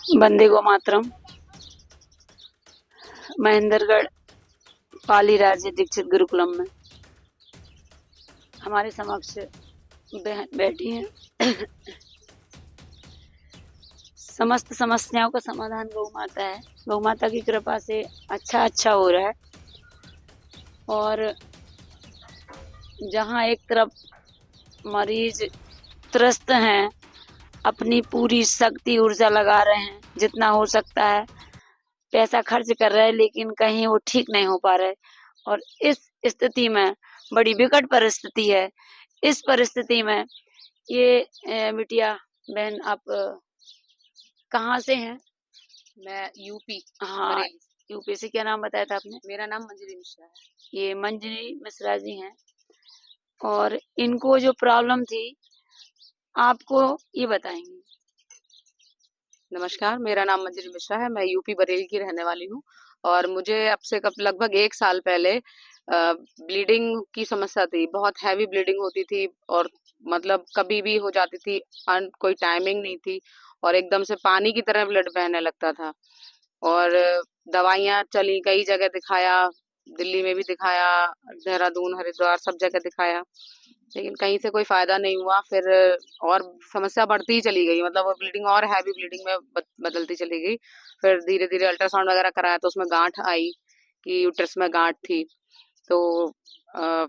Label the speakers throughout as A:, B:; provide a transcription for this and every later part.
A: वंदे गो मातरम। महेंद्रगढ़ पाली राज्य दीक्षित गुरुकुलम में हमारे समक्ष बहन बैठी हैं। समस्त समस्याओं का समाधान गौ माता है। गौ माता की कृपा से अच्छा हो रहा है। और जहाँ एक तरफ मरीज त्रस्त हैं, अपनी पूरी शक्ति ऊर्जा लगा रहे हैं, जितना हो सकता है पैसा खर्च कर रहे हैं, लेकिन कहीं वो ठीक नहीं हो पा रहे। और इस स्थिति में बड़ी विकट परिस्थिति है। इस परिस्थिति में ये बिटिया बहन, आप कहाँ से हैं?
B: मैं यूपी
A: हाँ,
B: बरेली।
A: यूपी से। क्या नाम बताया था आपने?
B: मेरा नाम मंजरी मिश्रा है।
A: ये मंजरी मिश्रा जी हैं। और इनको जो प्रॉब्लम थी आपको ये बताएंगे।
B: नमस्कार, मेरा नाम मंजरी मिश्रा है। मैं यूपी बरेली की रहने वाली हूँ और मुझे अब से लगभग 1 साल पहले ब्लीडिंग की समस्या थी। बहुत हैवी ब्लीडिंग होती थी और मतलब कभी भी हो जाती थी, कोई टाइमिंग नहीं थी और एकदम से पानी की तरह ब्लड बहने लगता था। और दवाइयाँ चली, कई जगह दिखाया, दिल्ली में भी दिखाया, देहरादून, हरिद्वार, सब जगह दिखाया, लेकिन कहीं से कोई फायदा नहीं हुआ। फिर और समस्या बढ़ती ही चली गई, मतलब वो ब्लीडिंग और हैवी ब्लीडिंग में बदलती चली गई। फिर धीरे धीरे अल्ट्रासाउंड वगैरह कराया तो उसमें गांठ आई कि यूट्रस में गांठ थी। तो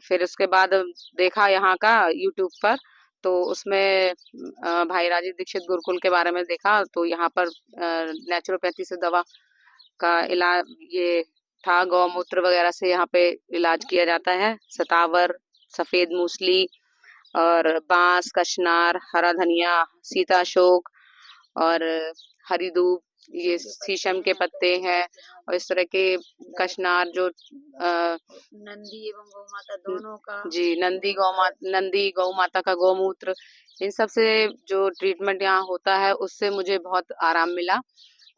B: फिर उसके बाद देखा यहाँ का यूट्यूब पर, तो उसमें भाई राजीव दीक्षित गुरुकुल के बारे में देखा। तो यहाँ पर नेचुरोपैथी से दवा का इलाज ये था, गौमूत्र वगैरह से यहाँ पे इलाज किया जाता है। सतावर, सफेद मूसली और बांस, कशनार, हरा धनिया, सीताशोक और हरी दूब, ये शीशम के पत्ते हैं और इस तरह के कशनार जो
A: नंदी एवं गौ माता दोनों का।
B: जी, नंदी गौ माता का गौमूत्र, इन सब से जो ट्रीटमेंट यहाँ होता है उससे मुझे बहुत आराम मिला।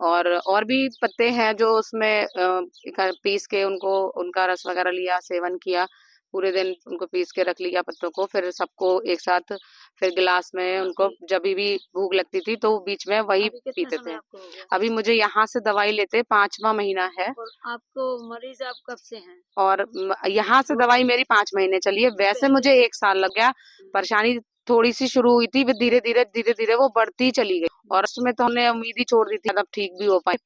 B: और भी पत्ते हैं जो उसमें पीस के उनको, उनका रस वगैरह लिया, सेवन किया, पूरे दिन उनको पीस के रख लिया पत्तों को, फिर सबको एक साथ फिर गिलास में उनको जब भी भूख लगती थी तो बीच में वही पीते थे। अभी मुझे यहाँ से दवाई लेते 5वां महीना है।
A: और आपको मरीज आप कब से हैं?
B: और यहाँ से दवाई मेरी 5 महीने चली है। वैसे मुझे 1 साल लग गया। परेशानी थोड़ी सी शुरू हुई थी, धीरे धीरे वो बढ़ती चली गई और उसमें तो हमने उम्मीद ही छोड़ दी थी तब ठीक भी हो पाए।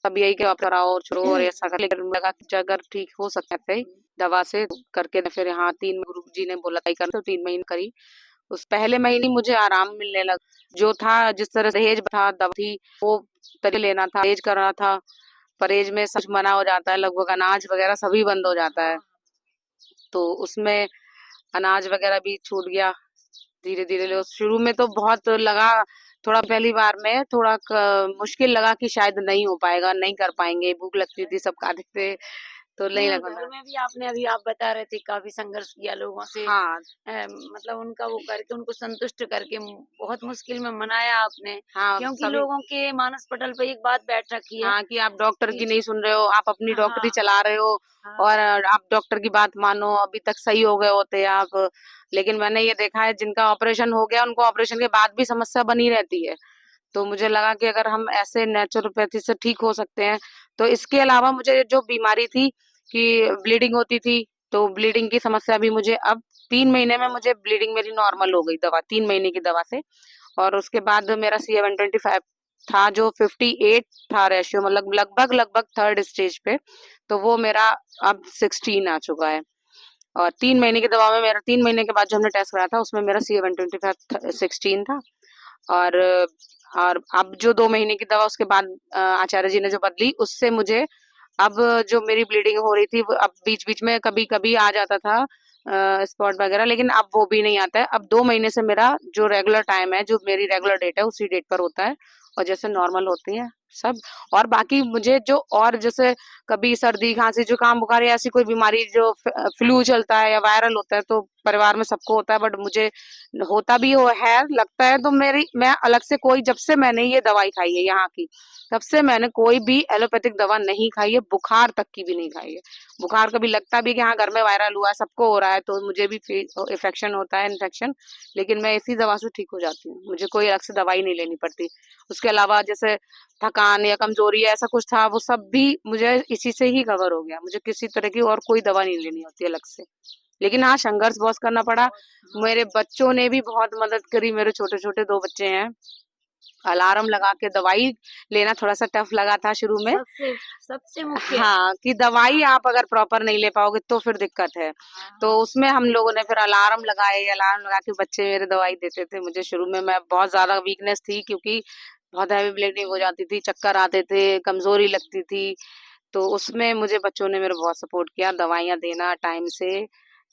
B: तब यही कि आप कराओ और छोड़ो और ऐसा कर, लेकिन लगा कि अगर ठीक हो सकते हैं दवा से करके, फिर यहाँ 3 गुरु जी ने बोला था कर, तो 3 महीने करी। उस पहले महीने मुझे आराम मिलने लगा। जो था, जिस तरह दहेज था, दवा थी, वो तरीके लेना था, परहेज करना था। परहेज में सब मना हो जाता है, लगभग अनाज वगैरह सभी बंद हो जाता है। तो उसमें अनाज वगैरह भी छूट गया धीरे धीरे। शुरू में तो बहुत लगा, थोड़ा पहली बार में थोड़ा मुश्किल लगा कि शायद नहीं हो पाएगा, नहीं कर पाएंगे। भूख लगती थी, सब खाते थे, तो नहीं लगा।
A: घर में भी आपने, अभी आप बता रहे थे, काफी संघर्ष किया लोगों से।
B: हाँ,
A: मतलब उनका वो करके, उनको संतुष्ट करके बहुत मुश्किल में मनाया आपने।
B: हाँ,
A: क्योंकि
B: सभी।
A: लोगों के मानस पटल पे एक बात बैठ रखी है
B: हाँ, कि आप डॉक्टर की नहीं सुन रहे हो, आप अपनी डॉक्टरी
A: हाँ,
B: चला रहे हो और आप डॉक्टर की बात मानो, अभी तक सही हो गए होते आप। लेकिन मैंने ये देखा है जिनका ऑपरेशन हो गया, उनको ऑपरेशन के बाद भी समस्या बनी रहती है। तो मुझे लगा कि अगर हम ऐसे नेचुरोपैथी से ठीक हो सकते हैं, तो इसके अलावा मुझे जो बीमारी थी कि ब्लीडिंग होती थी, तो ब्लीडिंग की समस्या भी मुझे अब 3 महीने में मुझे ब्लीडिंग मेरी नॉर्मल हो गई, दवा 3 महीने की दवा से। और उसके बाद मेरा CA-125 था जो 58 था रेशियो, मतलब लगभग थर्ड स्टेज पे, तो वो मेरा अब 16 आ चुका है। और 3 महीने की दवा में मेरा, 3 महीने के बाद जो हमने टेस्ट कराया था उसमें मेरा CA-125 16 था। और अब जो 2 महीने की दवा उसके बाद आचार्य जी ने जो बदली, उससे मुझे अब जो मेरी ब्लीडिंग हो रही थी, अब बीच बीच में कभी कभी आ जाता था स्पॉट वगैरह, लेकिन अब वो भी नहीं आता है। अब 2 महीने से मेरा जो रेगुलर टाइम है, जो मेरी रेगुलर डेट है, उसी डेट पर होता है और जैसे नॉर्मल होती है सब। और बाकी मुझे जो, और जैसे कभी सर्दी, खांसी, जुकाम, बुखार या ऐसी कोई बीमारी, जो फ्लू चलता है या वायरल होता है, तो परिवार में सबको होता है, बट मुझे होता भी हो है लगता है, तो मैं अलग से कोई, जब से मैंने ये दवाई खाई है यहाँ की, तब से मैंने कोई भी एलोपैथिक दवा नहीं खाई है, बुखार तक की भी नहीं खाई है। बुखार कभी लगता भी कि हाँ घर में वायरल हुआ है, सबको हो रहा है, तो मुझे भी इन्फेक्शन होता है, इन्फेक्शन, लेकिन मैं इसी दवा से ठीक हो जाती हूँ, मुझे कोई अलग से दवाई नहीं लेनी पड़ती। उसके अलावा जैसे थकान थकान या कमजोरी या ऐसा कुछ था, वो सब भी मुझे इसी से ही कवर हो गया। मुझे किसी तरह की और कोई दवा नहीं लेनी होती अलग से। लेकिन हाँ, संघर्ष बहुत करना पड़ा। मेरे बच्चों ने भी बहुत मदद करी। मेरे छोटे छोटे 2 बच्चे हैं। अलार्म लगा के दवाई लेना थोड़ा सा टफ लगा था शुरू में।
A: सबसे सबसे मुख्य है।
B: हाँ, कि दवाई
A: हाँ
B: आप अगर प्रॉपर नहीं ले पाओगे तो फिर दिक्कत है। तो
A: हाँ
B: उसमें हम लोगों ने फिर अलार्म लगाए। अलार्म लगा के बच्चे मेरे दवाई देते थे मुझे। शुरू में मैं बहुत ज्यादा वीकनेस थी, क्योंकि बहुत हैवी ब्लीडिंग हो जाती थी, चक्कर आते थे, कमजोरी लगती थी। तो उसमें मुझे बच्चों ने मेरा बहुत सपोर्ट किया, दवाइयाँ देना टाइम से,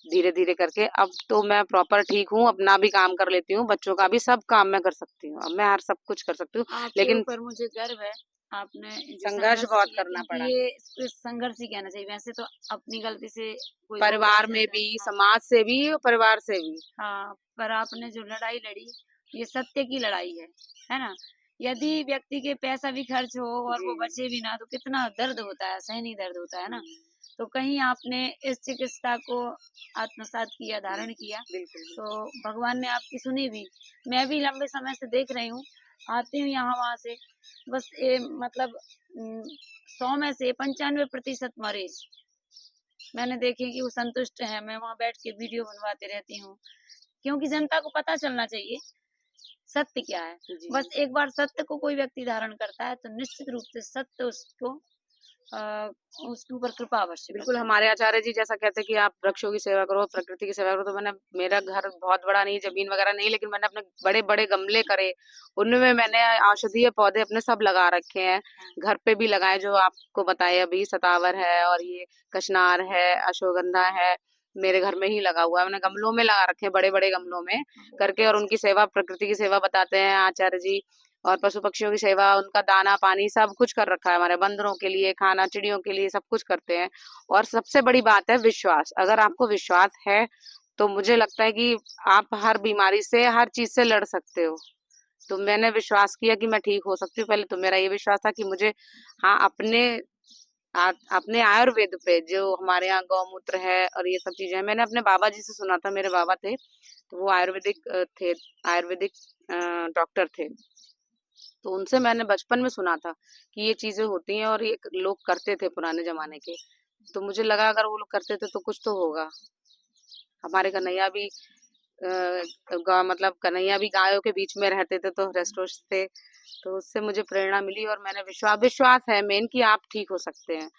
B: धीरे-धीरे करके। अब तो मैं प्रॉपर ठीक हूँ, अपना भी काम कर लेती हूँ, बच्चों का भी, सब काम मैं कर सकती हूँ। अब मैं हर सब कुछ कर सकती हूँ,
A: आपके
B: लेकिन
A: ऊपर मुझे गर्व है। आपने जो
B: संघर्ष
A: संघर्ष
B: बहुत
A: किया,
B: करना
A: क्योंकि
B: पड़ा।
A: ये इसको संघर्ष ही कहना चाहिए। वैसे तो अपनी गलती से कोई वो हो
B: परिवार
A: नहीं
B: में
A: जाता है।
B: भी,
A: हाँ
B: समाज से भी और परिवार से भी।
A: हाँ, पर आपने जो लड़ाई लड़ी, ये सत्य की लड़ाई है ना? यदि व्यक्ति के पैसा भी खर्च हो और वो
B: जी।
A: बचे भी ना, तो कितना दर्द होता है, सहनीय दर्द होता है ना? तो कहीं आपने इस चिकित्सा को आत्मसात किया, धारण किया,
B: बिल्कुल।
A: तो भगवान ने आपकी सुनी भी। मैं भी लंबे समय से देख रही हूँ, आती हूँ यहाँ-वहाँ से, बस ये मतलब 100 में से 95% मरीज़ मैंने देखे कि वो संतुष्ट हैं। मैं वहाँ बैठ के वीडियो बनवाती रहती हूँ, क्योंकि जनता को पता चलना चाहिए सत्य क्या है।
B: जी।
A: बस एक बार सत्य को कोई व्यक्ति धारण करता है तो निश्चित रूप से सत्य उसको उसके ऊपर कृपा अवश्य
B: बिल्कुल,
A: करता है।
B: हमारे आचार्य जी जैसा कहते हैं कि आप वृक्षों की सेवा करो, प्रकृति की सेवा करो। तो मैंने, मेरा घर बहुत बड़ा नहीं, ज़मीन वगैरह नहीं, लेकिन मैंने अपने बड़े-बड़े गमले करे। उनमें मैंने औषधीय पौधे अपने सब लगा रखे हैं। घर पे भी लगाए, जो आपको बताए अभी, सतावर है और ये कशनार है, अश्वगंधा है, मेरे घर में ही लगा हुआ है। मैंने गमलों में लगा रखे हैं, बड़े-बड़े गमलों में
A: बहुत
B: करके, और
A: अच्छा।
B: उनकी सेवा, प्रकृति की सेवा बताते हैं आचार्य जी। और पशु पक्षियों की सेवा, उनका दाना पानी सब कुछ कर रखा है। हमारे बंदरों के लिए खाना, चिड़ियों के लिए सब कुछ करते हैं। और सबसे बड़ी बात है विश्वास। अगर आपको विश्वास है तो मुझे लगता है कि आप हर बीमारी से, हर चीज से लड़ सकते हो। तो मैंने विश्वास किया कि मैं ठीक हो सकती हूँ। पहले तो मेरा ये विश्वास था कि मुझे, हाँ, अपने आयुर्वेद पे, जो हमारे यहाँ गौमूत्र है और ये सब चीजें हैं, मैंने अपने बाबा जी से सुना था। मेरे बाबा थे, तो वो आयुर्वेदिक थे, आयुर्वेदिक डॉक्टर थे। तो उनसे मैंने बचपन में सुना था कि ये चीजें होती हैं और ये लोग करते थे पुराने जमाने के। तो मुझे लगा अगर वो लोग करते थे तो कुछ तो होगा। हमारे कन्हैया भी मतलब कन्हैया भी गायों के बीच में रहते थे, तो हृष्ट-पुष्ट थे। तो उससे मुझे प्रेरणा मिली और मैंने विश्वास विश्वास है मेन कि आप ठीक हो सकते हैं।